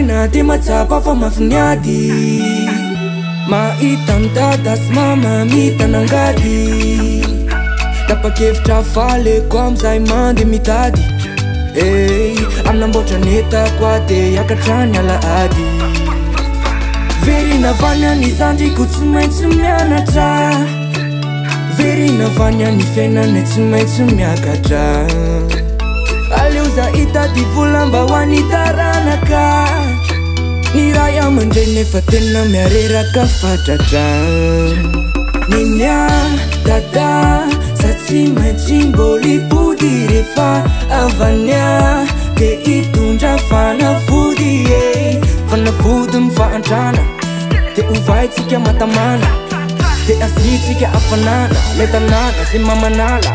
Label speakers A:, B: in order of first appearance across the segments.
A: aina de matsapa fa mafiniady mahita nidada sy mama mita nangady tapakevitra faleko amizay mande mitady aminamboatra netako ade akatrany alaady verina vanya ny zandriko tsy maintsy mianatra verina vanya ny fiainana tsy maintsy miakatra aleo za hitady vola mba ho any taranaka ny ray amandray nefa tena miareraka fatratra ninya dada sa tsy maintsy mbolipody rehefa avanya ke hitondra fanafody fanafody mifaantrana de ovaitsika matamana de asitsika afanana le tanana zay mamanala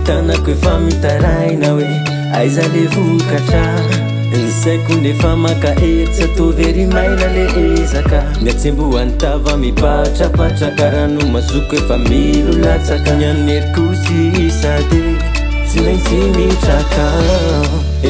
B: tanako efa mitaraina hoe aiza le vokatra nsaiko nefa makaetsy atovy maina le ezaka miatsembo antava mipatrapatraka rano mazoko efa milo latsaka nyaneriko sisa de tsy maintsy mitraka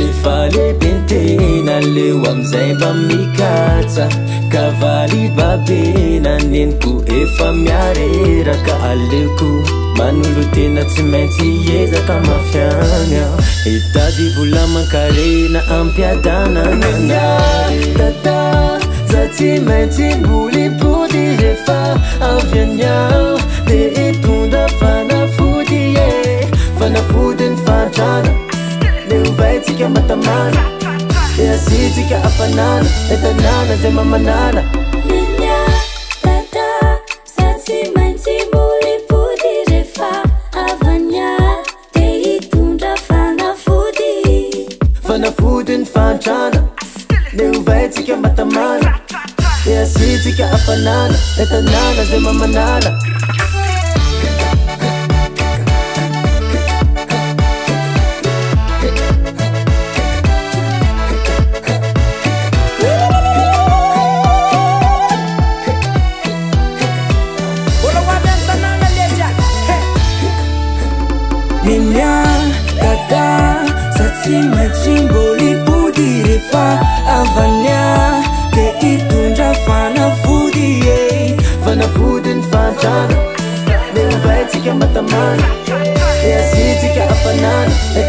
B: efa lehibe ntena leo amizay mba mikatsa kavaly babe naneniko efa miareraka aleoko manolo tena tsy maintsy ezaka mafiagna hitady vola mankarena ampiadana nanary tata za tsy maintsy mbolipody rehefa avianyao de hitondra fanafody fanafody ny fantrana le ovaitsika matamana de asitsika afanana le tanana zay mamanana fanafody ny fantrana le ovaitsika matamana de asitsika afanana le tanana zay mamanana
A: ninya dada sa tsy maintsy mbolipody rehefa avanya ke hitondra fanafody
B: fanafody ny fantrana le ovaitsika matamana de asitsika afanana le